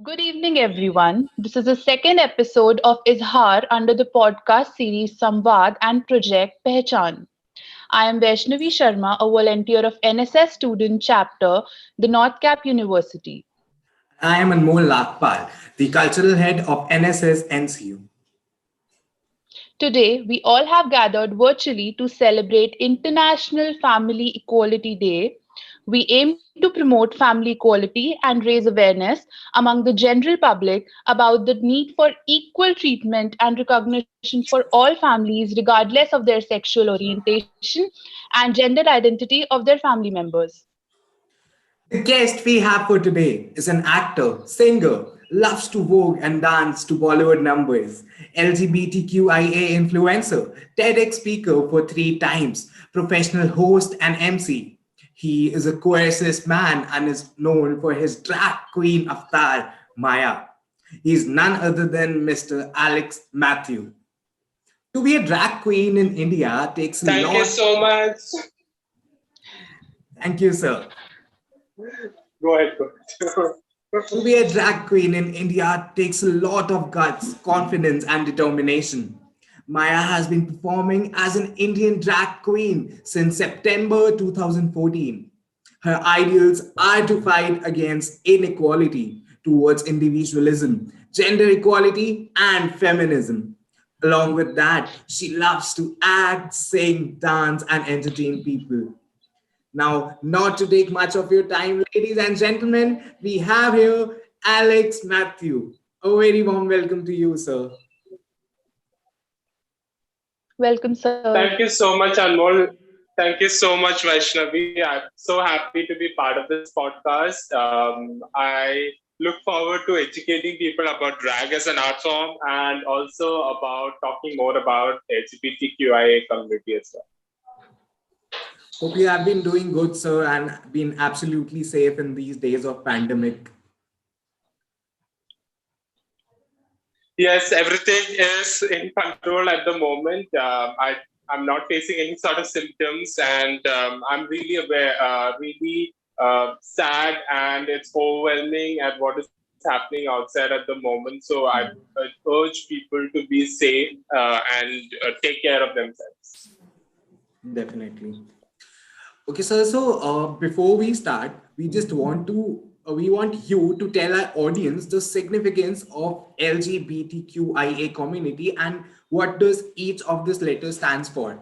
Good evening, everyone. This is the second episode of Izhaar under the podcast series Samwaad and project Pehchaan. I am Vaishnavi Sharma, a volunteer of NSS Student Chapter, the NorthCap University. I am Anmol Lakpal, the cultural head of NSS NCU. Today, we all have gathered virtually to celebrate International Family Equality Day. We aim to promote family equality and raise awareness among the general public about the need for equal treatment and recognition for all families, regardless of their sexual orientation and gender identity of their family members. The guest we have for today is an actor, singer, loves to vogue and dance to Bollywood numbers, LGBTQIA influencer, TEDx speaker for 3 times, professional host and MC. He is a queer-cis man and is known for his drag queen avatar, Maya. He is none other than Mr. Alex Mathew. To be a drag queen in India takes a Thank you lot. so much. Thank you, sir. Go ahead. Go ahead. To be a drag queen in India takes a lot of guts, confidence, and determination. Maya has been performing as an Indian drag queen since September 2014. Her ideals are to fight against inequality towards individualism, gender equality, and feminism. Along with that, she loves to act, sing, dance, and entertain people. Now, not to take much of your time, ladies and gentlemen, we have here Alex Mathew. A very warm welcome to you, sir. Welcome, sir. Thank you so much, Anmol. Thank you so much, Vaishnavi. I'm so happy to be part of this podcast. I look forward to educating people about drag as an art form and also about talking more about LGBTQIA community as well. Hope you have been doing good, sir, and been absolutely safe in these days of pandemic. Yes, everything is in control at the moment. I'm not facing any sort of symptoms, and I'm really sad, and it's overwhelming at what is happening outside at the moment. So I urge people to be safe and take care of themselves. Definitely. Okay, sir. So before we start, we want you to tell our audience the significance of LGBTQIA community and what does each of these letters stands for.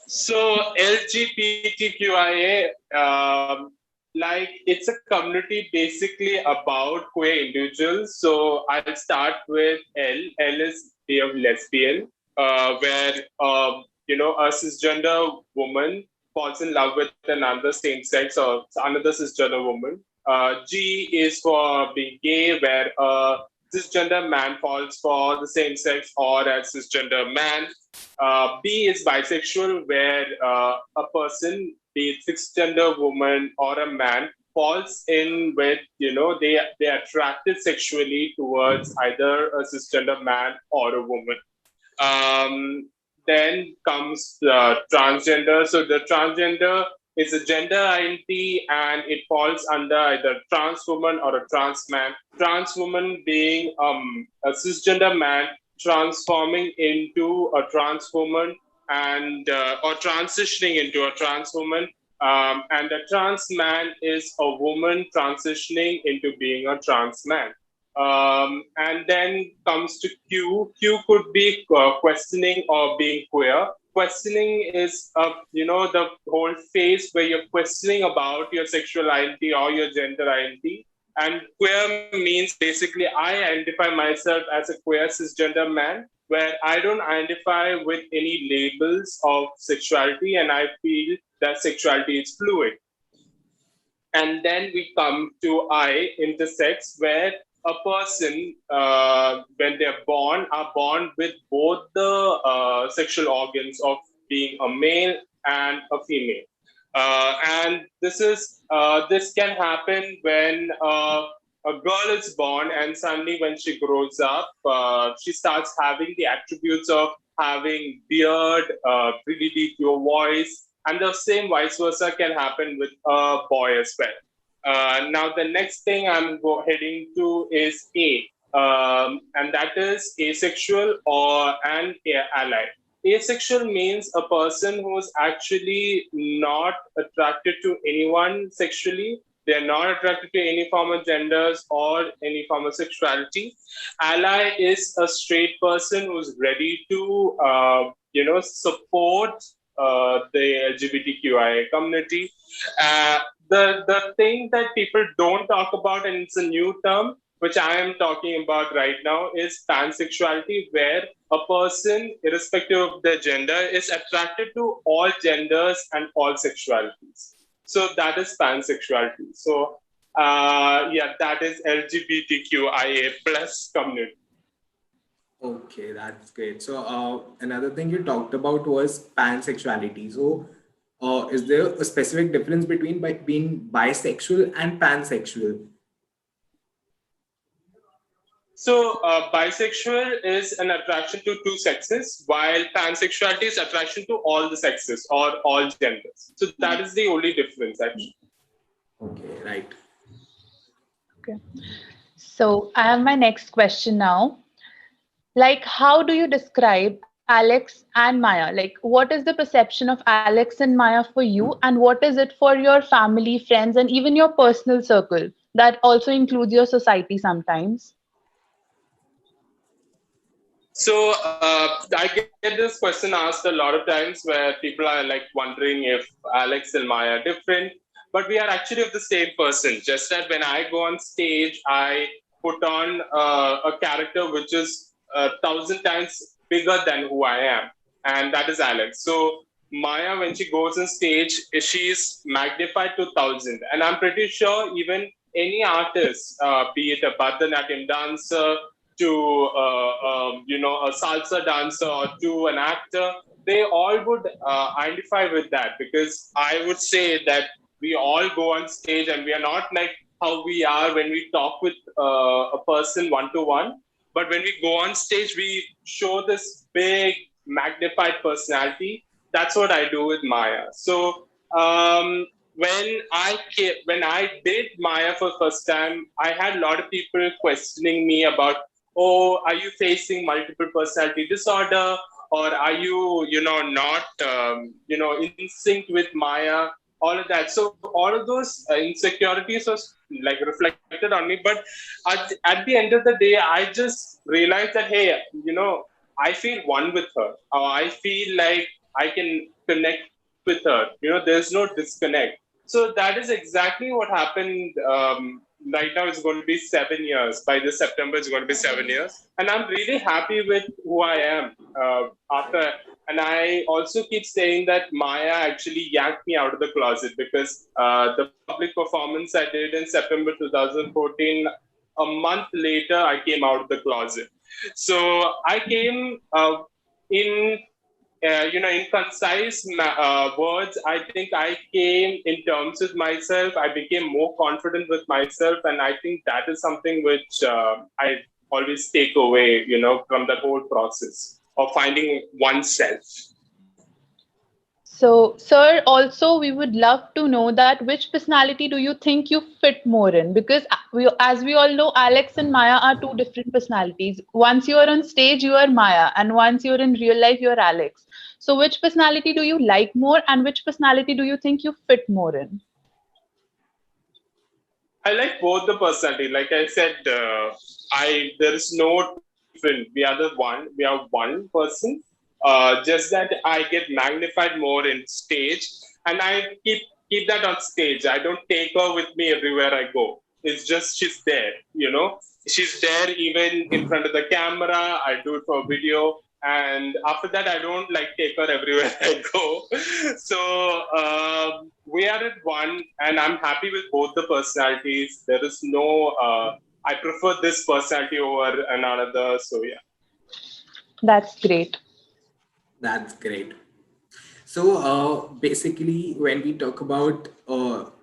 So LGBTQIA, like it's a community basically about queer individuals. So I'll start with L. L is gay of lesbian, where a cisgender woman falls in love with another same sex or another cisgender woman. G is for being gay, where a cisgender man falls for the same sex or a cisgender man. B is bisexual, where a person, be it cisgender woman or a man, falls in with, they're attracted sexually towards either a cisgender man or a woman. Then comes transgender. So the transgender is a gender identity and it falls under either trans woman or a trans man. Trans woman being a cisgender man transforming into a trans woman and or transitioning into a trans woman. And a trans man is a woman transitioning into being a trans man. And then comes to Q. Q could be questioning or being queer. Questioning is, the whole phase where you're questioning about your sexual identity or your gender identity. And queer means basically I identify myself as a queer cisgender man, where I don't identify with any labels of sexuality and I feel that sexuality is fluid. And then we come to I, intersex, where a person, when they're born, are born with both the sexual organs of being a male and a female. And this can happen when a girl is born and suddenly when she grows up, she starts having the attributes of having beard, really deep your voice, and the same vice versa can happen with a boy as well. Now, the next thing I'm heading to is A, and that is asexual or an ally. Asexual means a person who's actually not attracted to anyone sexually. They're not attracted to any form of genders or any form of sexuality. Ally is a straight person who's ready to, support the LGBTQIA community. The thing that people don't talk about, and it's a new term which I am talking about right now, is pansexuality, where a person, irrespective of their gender, is attracted to all genders and all sexualities. So that is pansexuality. So that is LGBTQIA plus community. Okay, that's great. So another thing you talked about was pansexuality. So is there a specific difference between being bisexual and pansexual? So, bisexual is an attraction to two sexes, while pansexuality is attraction to all the sexes or all genders. So that is the only difference, actually. Okay, right. Okay. So I have my next question now. Like, how do you describe Alex and Maya? Like, what is the perception of Alex and Maya for you, and what is it for your family, friends, and even your personal circle that also includes your society sometimes? So I get this question asked a lot of times where people are like wondering if Alex and Maya are different, but we are actually of the same person. Just that when I go on stage, I put on a character which is 1,000 times bigger than who I am, and that is Alex. So Maya, when she goes on stage, she's magnified to 1,000, and I'm pretty sure even any artist, be it a Bharatanatyam dancer, to a salsa dancer or to an actor, they all would identify with that, because I would say that we all go on stage and we are not like how we are when we talk with a person one to one, but when we go on stage, we show this big magnified personality. That's what I do with Maya. So when I did Maya for the first time, I had a lot of people questioning me about, oh, are you facing multiple personality disorder, or are you not in sync with Maya, all of that. So all of those insecurities was like reflected on me, but at the end of the day, I just realized that, hey, I feel one with her, or I feel like I can connect with her, there's no disconnect. So that is exactly what happened. Right now it's going to be 7 years. By this September, it's going to be 7 years. And I'm really happy with who I am after. And I also keep saying that Maya actually yanked me out of the closet, because the public performance I did in September 2014, a month later, I came out of the closet. So I came in in concise words, I think I came in terms with myself. I became more confident with myself, and I think that is something which I always take away, from the whole process of finding oneself. So, sir, also we would love to know that which personality do you think you fit more in? Because as we all know, Alex and Maya are two different personalities. Once you are on stage, you are Maya, and once you're in real life, you're Alex. So, which personality do you like more, and which personality do you think you fit more in? I like both the personality. Like I said, there is no different. We are the one. We are one person. Just that I get magnified more in stage, and I keep that on stage. I don't take her with me everywhere I go. It's just she's there. She's there even in front of the camera. I do it for video, and after that, I don't like take her everywhere I go. So we are at one, and I'm happy with both the personalities. There is no. I prefer this personality over another. So yeah. That's great. That's great. So basically, when we talk about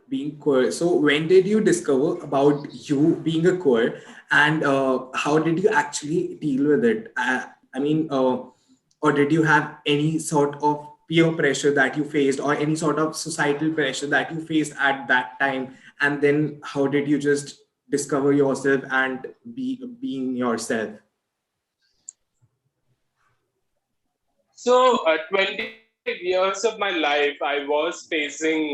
being queer, so when did you discover about you being a queer, and how did you actually deal with it? I mean, or did you have any sort of peer pressure that you faced, or any sort of societal pressure that you faced at that time? And then how did you just discover yourself and being yourself? So, 25 years of my life, I was facing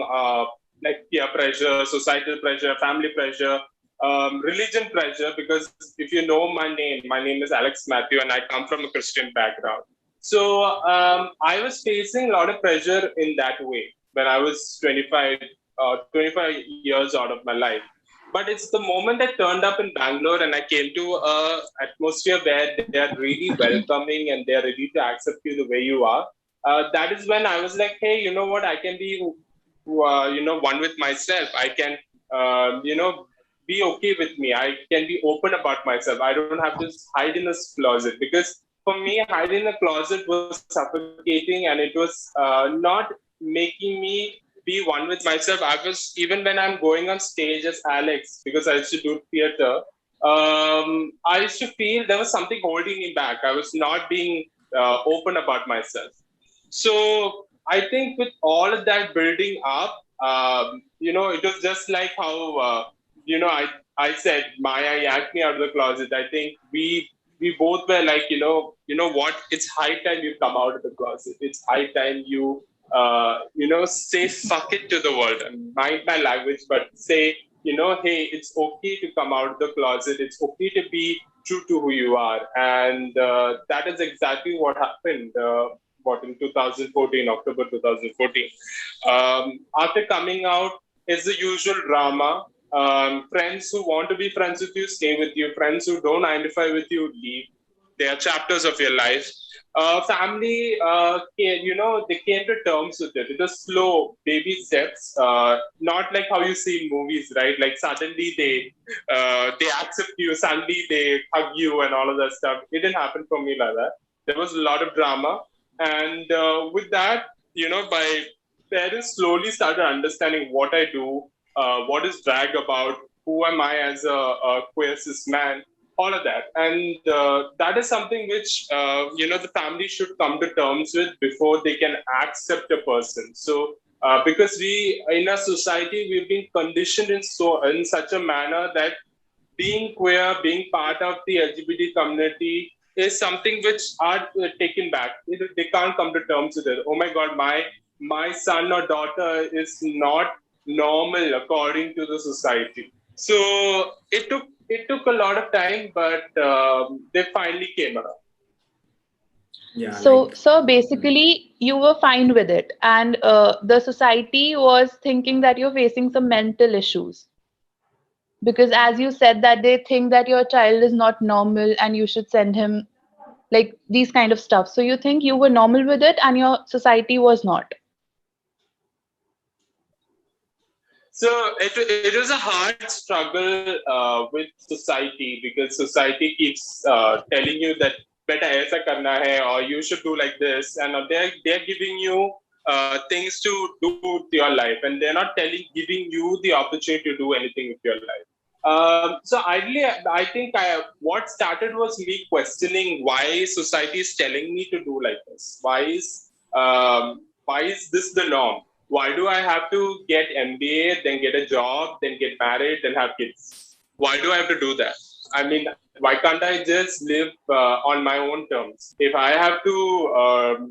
like peer pressure, societal pressure, family pressure, religion pressure. Because if you know my name is Alex Mathew, and I come from a Christian background. So, I was facing a lot of pressure in that way when I was 25 years out of my life. But it's the moment I turned up in Bangalore and I came to a atmosphere where they are really welcoming and they are ready to accept you the way you are. That is when I was like, hey, you know what? I can be, one with myself. I can, be okay with me. I can be open about myself. I don't have to hide in this closet, because for me, hiding in a closet was suffocating, and it was not making me be one with myself. I was, even when I'm going on stage as Alex, because I used to do theater, I used to feel there was something holding me back. I was not being open about myself. So I think with all of that building up, it was just like how I said Maya yanked me out of the closet. I think we both were like, what? It's high time you come out of the closet. It's high time you say fuck it to the world, and mind my language, but say, hey, it's okay to come out of the closet. It's okay to be true to who you are. And that is exactly what happened. In 2014, October 2014. After coming out, it's the usual drama. Friends who want to be friends with you stay with you. Friends who don't identify with you leave. They are chapters of your life. Family, they came to terms with it. It was slow, baby steps, not like how you see in movies, right? Like suddenly they accept you, suddenly they hug you, and all of that stuff. It didn't happen for me like that. There was a lot of drama, and with that, my parents slowly started understanding what I do, what is drag about, who am I as a queer cis man, all of that. And that is something which the family should come to terms with before they can accept a person. So because we in a society, we've been conditioned in such a manner that being queer, being part of the LGBT community is something which are taken back. They can't come to terms with it. Oh my God, my son or daughter is not normal according to the society. So it took a lot of time, but they finally came around. Yeah, So, like, so basically, you were fine with it, and the society was thinking that you're facing some mental issues. Because as you said that they think that your child is not normal and you should send him like these kind of stuff. So you think you were normal with it and your society was not. So it was a hard struggle with society, because society keeps telling you that beta aisa karna hai, or you should do like this, and they're giving you things to do with your life, and they're not giving you the opportunity to do anything with your life. So ideally, I think what started was me questioning why society is telling me to do like this. Why is this the norm? Why do I have to get MBA, then get a job, then get married, then have kids? Why do I have to do that? I mean, why can't I just live on my own terms? If I have to,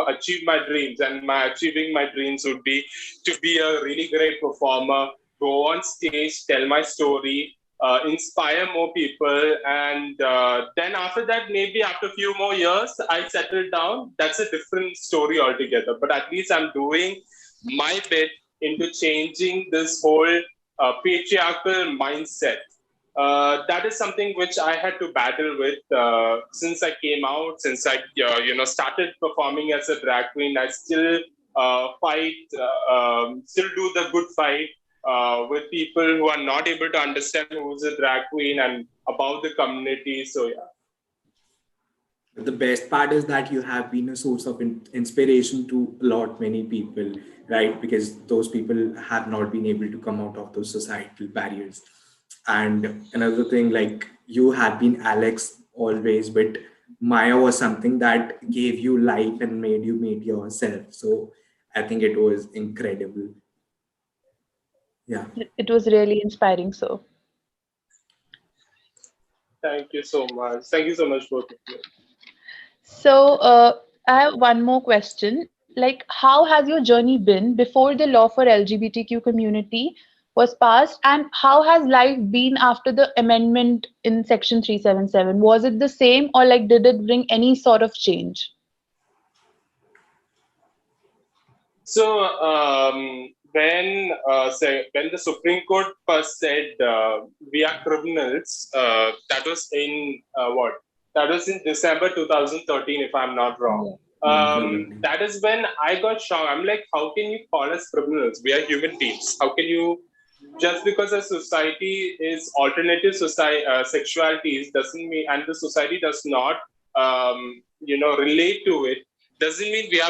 achieve my dreams, and my achieving my dreams would be to be a really great performer, go on stage, tell my story, inspire more people, and then after that, maybe after a few more years, I settle down. That's a different story altogether. But at least I'm doing my bit into changing this whole patriarchal mindset. That is something which I had to battle with since I came out, since I started performing as a drag queen. I still fight, still do the good fight with people who are not able to understand who's a drag queen and about the community. So yeah. the best part is that you have been a source of inspiration to a lot many people, right? Because those people have not been able to come out of those societal barriers. And another thing, like, you have been Alex always, but Maya was something that gave you life and made you meet yourself. So I think it was incredible. Yeah. It was really inspiring. So, Thank you so much. Thank you so much, both of you. I have one more question. Like, how has your journey been before the law for LGBTQ community was passed, and how has life been after the amendment in Section 377? Was it the same, or like did it bring any sort of change? So when the Supreme Court first said we are criminals, that was in what? That was in December 2013, if I'm not wrong. Probably. That is when I got shocked. I'm like, how can you call us criminals? We are human beings. How can you, just because a society is alternative society sexualities doesn't mean, and the society does not relate to it, doesn't mean we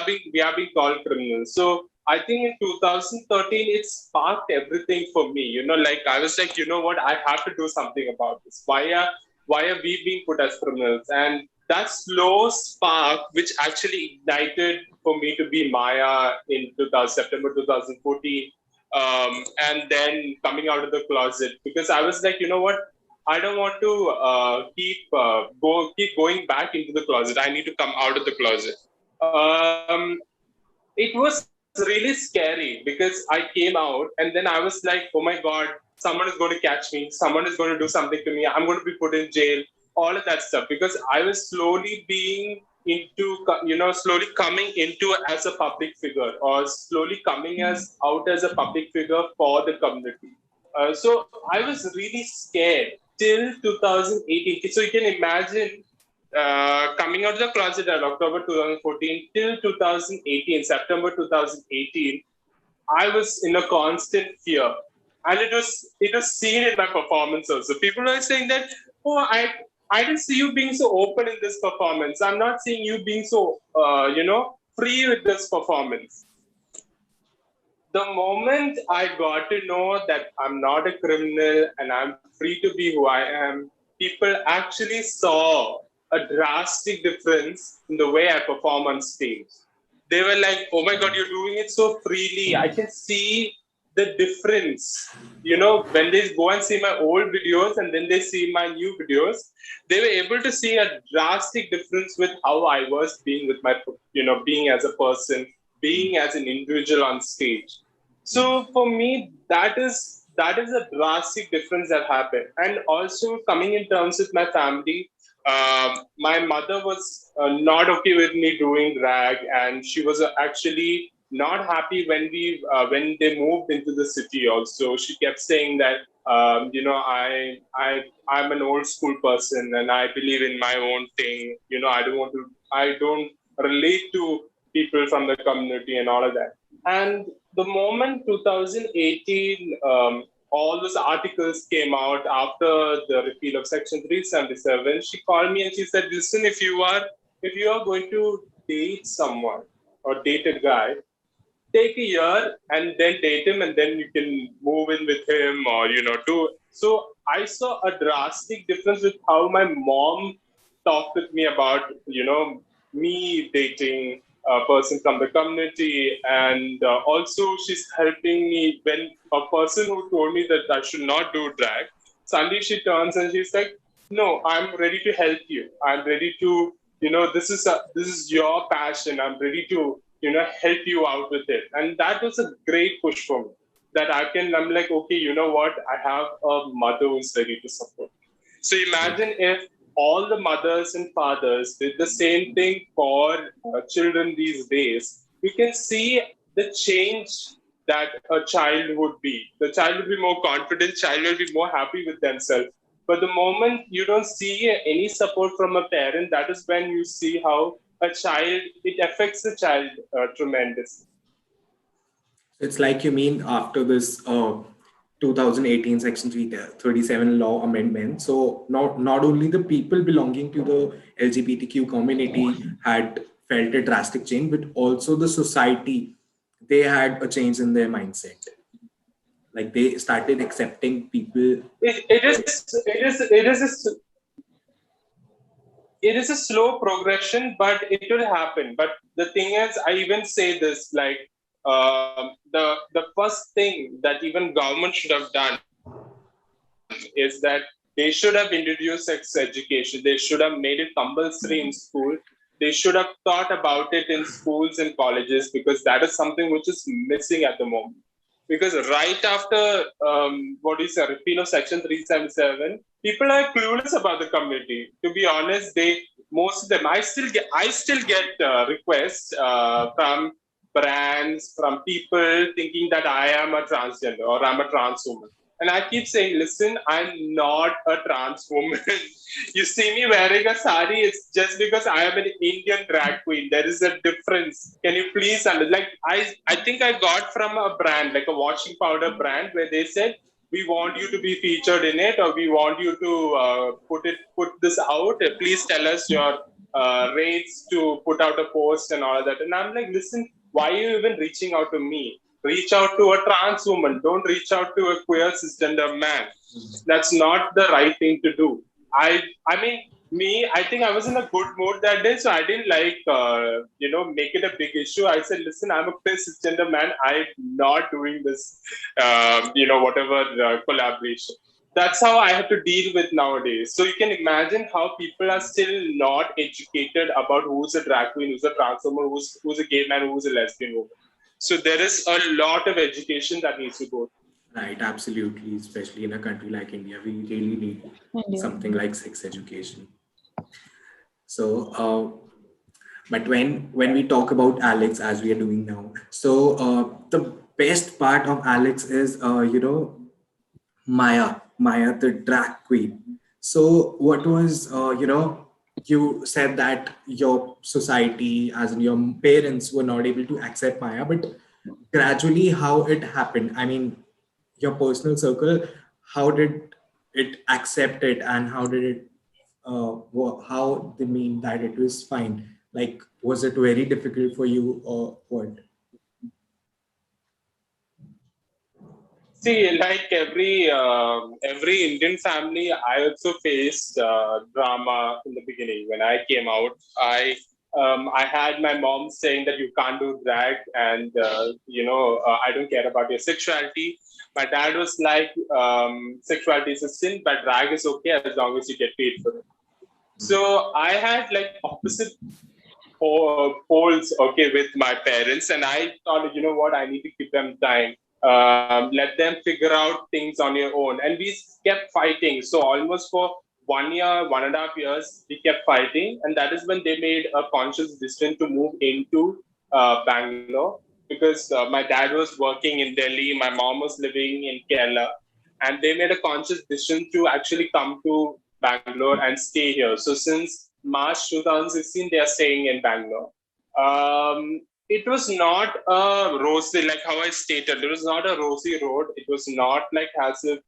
are being called criminals. So I think in 2013 it sparked everything for me. Like I was like, you know what, I have to do something about this. Why are we being put as criminals? And that slow spark, which actually ignited for me to be Maya in September 2014, and then coming out of the closet, because I was like, you know what, I don't want to keep going back into the closet. I need to come out of the closet. Um, it was really scary because I came out and then I was like, oh my God, someone is going to catch me. Someone is going to do something to me. I'm going to be put in jail. All of that stuff, because I was slowly being slowly coming into as a public figure, or slowly coming as out as a public figure for the community. So I was really scared till 2018. So you can imagine coming out of the closet at October 2014 till 2018, September 2018, I was in a constant fear, and it was seen in my performance also. People were saying that, oh, I didn't see you being so open in this performance. I'm not seeing you being so free with this performance. The moment I got to know that I'm not a criminal and I'm free to be who I am, people actually saw a drastic difference in the way I perform on stage. They were like, oh my God, you're doing it so freely. I can see the difference. When they go and see my old videos and then they see my new videos, they were able to see a drastic difference with how I was being with being as a person, being as an individual on stage. So for me, that is a drastic difference that happened. And also coming in terms with my family, my mother was not okay with me doing drag, and she was actually not happy when they moved into the city. Also, she kept saying that I'm an old school person and I believe in my own thing. I don't relate to people from the community and all of that. And the moment 2018, all those articles came out after the repeal of Section 377, she called me and she said, "Listen, if you are going to date someone or date a guy, take a year and then date him, and then you can move in with him, or do." So I saw a drastic difference with how my mom talked with me about me dating a person from the community. And also she's helping me when a person who told me that I should not do drag, suddenly she turns and she's like, "No, I'm ready to help you. I'm ready to, this is your passion. I'm ready to help you out with it." And that was a great push for me, that I'm like, okay, you know what, I have a mother who's ready to support me. So imagine if all the mothers and fathers did the same thing for children these days. We can see the change that a child would be. The child will be more confident, child will be more happy with themselves. But the moment you don't see any support from a parent, that is when you see how it affects the child tremendously. It's like you mean after this 2018 Section 337 law amendment. So not only the people belonging to the LGBTQ community had felt a drastic change, but also the society, they had a change in their mindset. Like they started accepting people. It is a slow progression, but it will happen. But the thing is, I even say this, like, the first thing that even government should have done is that they should have introduced sex education. They should have made it compulsory in school. They should have thought about it in schools and colleges, because that is something which is missing at the moment. Because right after what is a repeal of Section 377, people are clueless about the community. To be honest, most of them, I still get requests from brands, from people thinking that I am a transgender or I'm a trans woman. And I keep saying, listen, I'm not a trans woman. You see me wearing a sari, it's just because I am an Indian drag queen. There is a difference. Can you please understand? Like, I think I got from a brand, like a washing powder brand, where they said, we want you to be featured in it, or we want you to put this out. Please tell us your rates to put out a post and all that. And I'm like, listen, why are you even reaching out to me? Reach out to a trans woman. Don't reach out to a queer cisgender man. That's not the right thing to do. I mean, I think I was in a good mood that day, so I didn't make it a big issue. I said, listen, I'm a queer cisgender man. I'm not doing this, whatever collaboration. That's how I have to deal with nowadays. So you can imagine how people are still not educated about who's a drag queen, who's a trans woman, who's a gay man, who's a lesbian woman. So there is a lot of education that needs to go. Right, absolutely. Especially in a country like India, we really need something like sex education. So, but when we talk about Alex, as we are doing now, so the best part of Alex is Maya, the drag queen. So what was you said that your society, as in your parents, were not able to accept Maya, but gradually how it happened. I mean, your personal circle, how did it accept it, and how did it how they mean that it was fine? Like, was it very difficult for you, or what? See, like every Indian family, I also faced drama in the beginning. When I came out, I had my mom saying that you can't do drag, and I don't care about your sexuality. My dad was like, sexuality is a sin, but drag is okay as long as you get paid for it. So I had like opposite polls, okay, with my parents, and I thought, you know what, I need to give them time. Let them figure out things on your own. And we kept fighting. So almost for 1 year, 1.5 years, we kept fighting. And that is when they made a conscious decision to move into Bangalore, because my dad was working in Delhi, my mom was living in Kerala, and they made a conscious decision to actually come to Bangalore and stay here. So since March 2016, they are staying in Bangalore. It was not a rosy, like how I stated, it was not a rosy road. It was not like as if,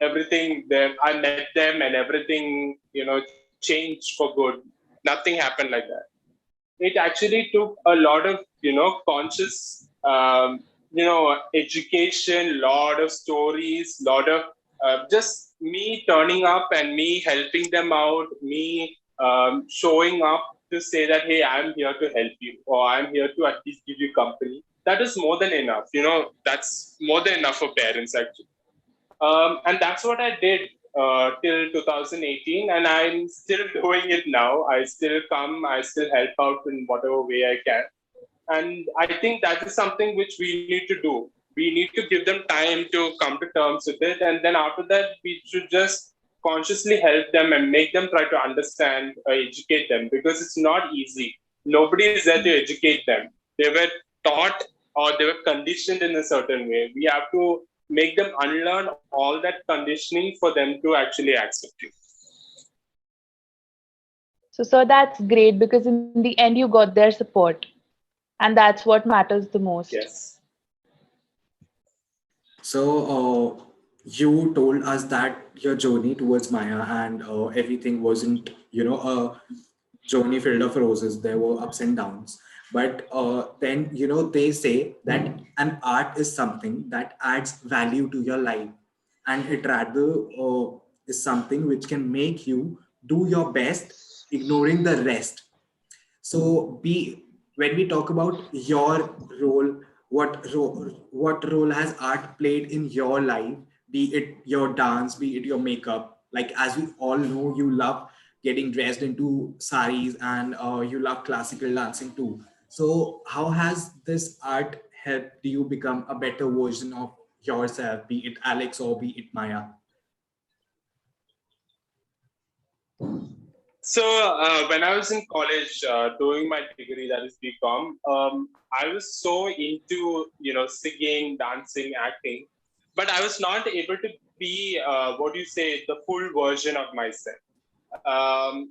everything there, I met them and everything, changed for good. Nothing happened like that. It actually took a lot of, conscious, education, lot of stories, lot of just me turning up and me helping them out, me showing up to say that, hey, I'm here to help you, or I'm here to at least give you company. That is more than enough. That's more than enough for parents, actually. And that's what I did till 2018, and I'm still doing it now. I still come, I still help out in whatever way I can. And I think that is something which we need to do. We need to give them time to come to terms with it. And then after that, we should just consciously help them and make them try to understand, educate them, because it's not easy. Nobody is there to educate them. They were taught or they were conditioned in a certain way. We have to make them unlearn all that conditioning for them to actually accept you. So that's great, because in the end you got their support, and that's what matters the most. Yes. So you told us that your journey towards Maya and everything wasn't, a journey filled of roses. There were ups and downs. But then, they say that an art is something that adds value to your life. And it rather is something which can make you do your best, ignoring the rest. So when we talk about your role, what role has art played in your life, be it your dance, be it your makeup? Like, as we all know, you love getting dressed into saris, and you love classical dancing too. So how has this art helped you become a better version of yourself, be it Alex or be it Maya? So when I was in college doing my degree, that is BCom, I was so into singing, dancing, acting, but I was not able to be what do you say, the full version of myself.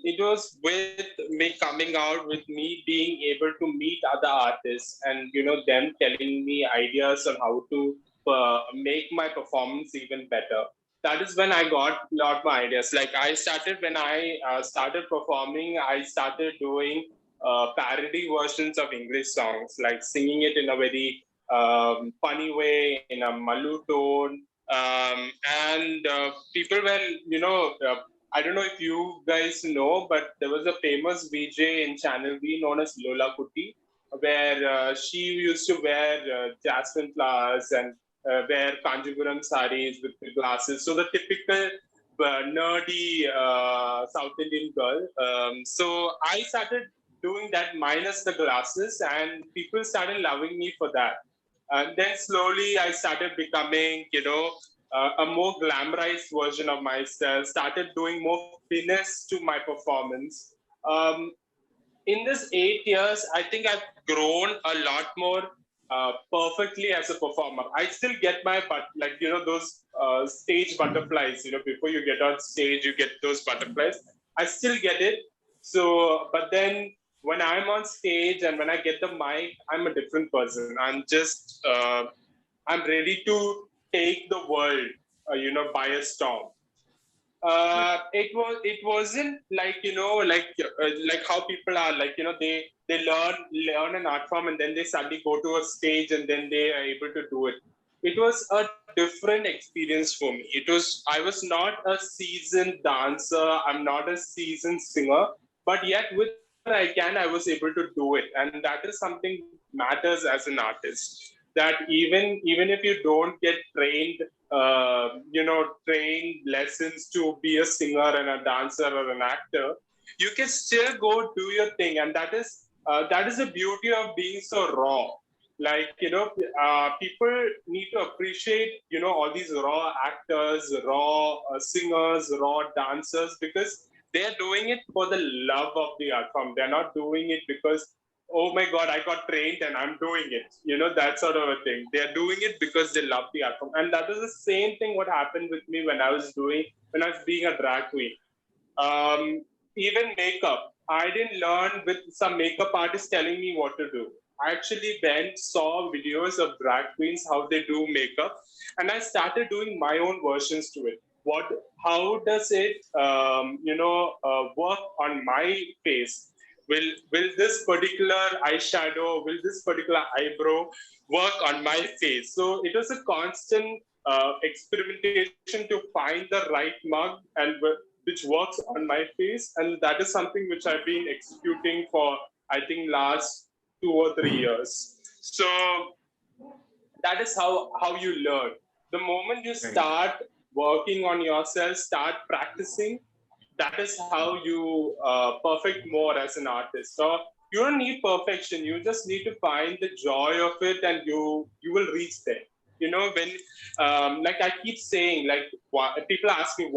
It was with me coming out, with me being able to meet other artists, and them telling me ideas on how to make my performance even better. That is when I got a lot more ideas. Like I started when I started performing, I started doing parody versions of English songs, like singing it in a very funny way, in a Malu tone. And people were, I don't know if you guys know, but there was a famous VJ in Channel V known as Lola Kuti, where she used to wear jasmine flowers and wear Kanjipuram saris with the glasses. So the typical nerdy South Indian girl. So I started doing that minus the glasses, and people started loving me for that. And then slowly I started becoming, a more glamorized version of myself, started doing more finesse to my performance. In this 8 years, I think I've grown a lot more perfectly as a performer. I still get my like those stage butterflies. Before you get on stage, you get those butterflies. I still get it. So, but then when I'm on stage and when I get the mic, I'm a different person. I'm ready to take the world, by a storm. It wasn't like like how people are, like they learn an art form and then they suddenly go to a stage and then they are able to do it. It was a different experience for me. I was not a seasoned dancer, I'm not a seasoned singer, but yet wherever I can, I was able to do it, and that is something matters as an artist. That even if you don't get trained lessons to be a singer and a dancer or an actor, you can still go do your thing, and that is the beauty of being so raw. Like people need to appreciate all these raw actors, raw singers, raw dancers, because they are doing it for the love of the art form. They're not doing it because, oh my God, I got trained and I'm doing it. That sort of a thing. They're doing it because they love the art form. And that is the same thing what happened with me when I was being a drag queen. Even makeup. I didn't learn with some makeup artist telling me what to do. I actually went, saw videos of drag queens, how they do makeup, and I started doing my own versions to it. How does it, work on my face? Will this particular eyeshadow, will this particular eyebrow work on my face? So it was a constant experimentation to find the right mug and which works on my face, and that is something which I've been executing for, I think, last 2 or 3 years. So that is how you learn. The moment you start working on yourself, start practicing, that is how you perfect more as an artist. So you don't need perfection. You just need to find the joy of it, and you will reach there. When like I keep saying, like people ask me,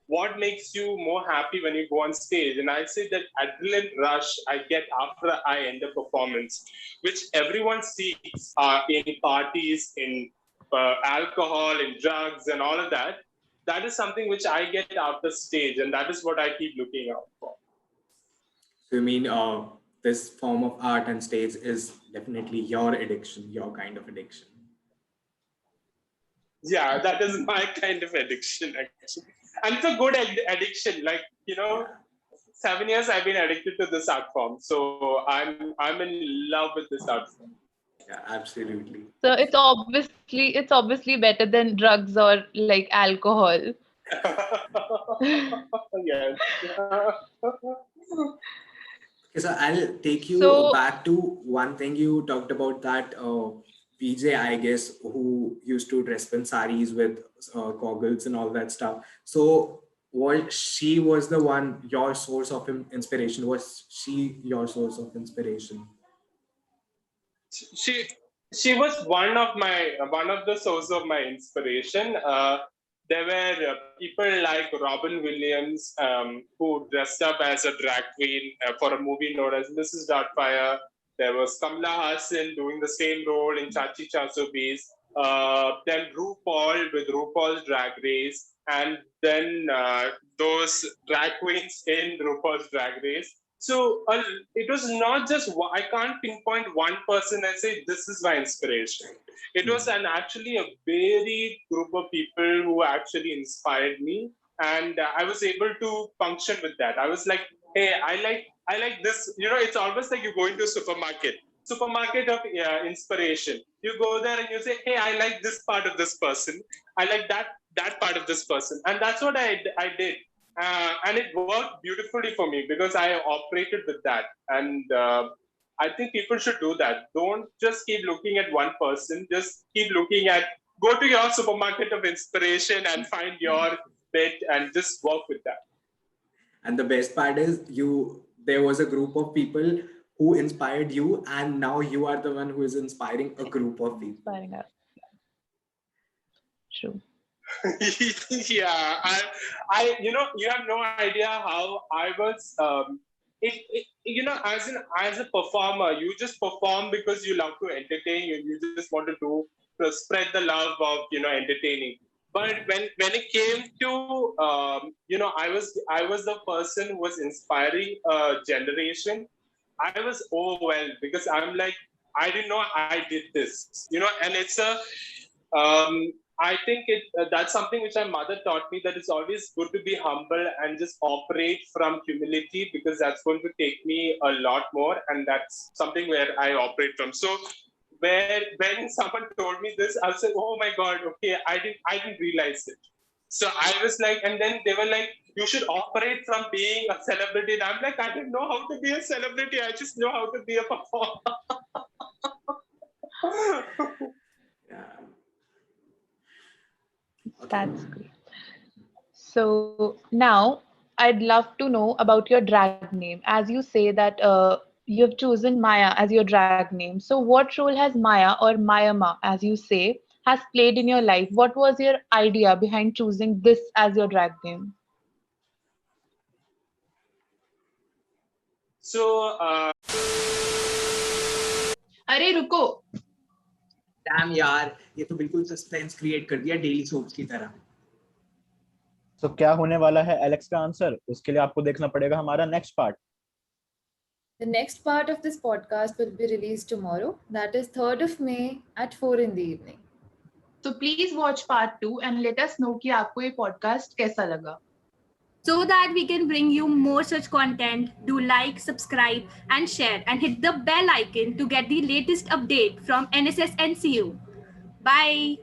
what makes you more happy when you go on stage? And I say that adrenaline rush I get after I end a performance, which everyone seeks in parties, in alcohol, in drugs, and all of that. That is something which I get after stage, and that is what I keep looking out for. So you mean this form of art and stage is definitely your addiction, your kind of addiction? Yeah, that is my kind of addiction, actually. And it's a good addiction. Like, Yeah. 7 years I've been addicted to this art form. So I'm in love with this art form. Yeah, absolutely. So it's obviously better than drugs or like alcohol. Yes. Okay, so I'll take you So, back to one thing you talked about, that VJ, I guess, who used to dress in saris with goggles and all that stuff. So, she was the one, your source of inspiration? Was she your source of inspiration? she she was one of the source of my inspiration. There were people like Robin Williams, who dressed up as a drag queen for a movie known as Mrs. Doubtfire. There was Kamala Hassan doing the same role in Chachi Chasobis. Then RuPaul with RuPaul's Drag Race, and then those drag queens in RuPaul's Drag Race. So it was not just I can't pinpoint one person and say this is my inspiration. It was actually a varied group of people who actually inspired me, and I was able to function with that. I was like, hey, I like this. You know, it's almost like you go into a supermarket of inspiration. You go there and you say, hey, I like this part of this person. I like that part of this person, and that's what I did. And it worked beautifully for me because I operated with that. And I think people should do that. Don't just keep looking at one person. Just keep looking at, go to your supermarket of inspiration and find your bit and just work with that. And the best part is, there was a group of people who inspired you, and now you are the one who is inspiring a group of people. inspiring us. True. Yeah, I you know, you have no idea how I was you know, as a performer, you just perform because you love to entertain. You just want to spread the love of, you know, entertaining. But when it came to you know, I was the person who was inspiring a generation. I was overwhelmed because I'm like, I didn't know I did this, you know. And it's a I think that's something which my mother taught me, that it's always good to be humble and just operate from humility, because that's going to take me a lot more, and that's something where I operate from. So when someone told me this, I was like, oh my God, okay, I didn't realize it. So I was like, and then they were like, you should operate from being a celebrity. And I'm like, I didn't know how to be a celebrity. I just know how to be a performer. Yeah. That's great. So now I'd love to know about your drag name. As you say that you have chosen Maya as your drag name. So what role has Maya, or Mayama as you say, has played in your life? What was your idea behind choosing this as your drag name? So अरे रुको. Dam यार, ये तो बिल्कुल suspense create कर दिया daily soaps की तरह. तो क्या होने वाला है एलेक्स का आंसर, उसके लिए आपको देखना पड़ेगा हमारा next part. The next part of this podcast will be released tomorrow, that is 3rd of May at 4 in the evening. So please watch part 2 and let us know कि आपको ये podcast कैसा लगा. So that we can bring you more such content, do like, subscribe and share, and hit the bell icon to get the latest update from NSS NCU. Bye.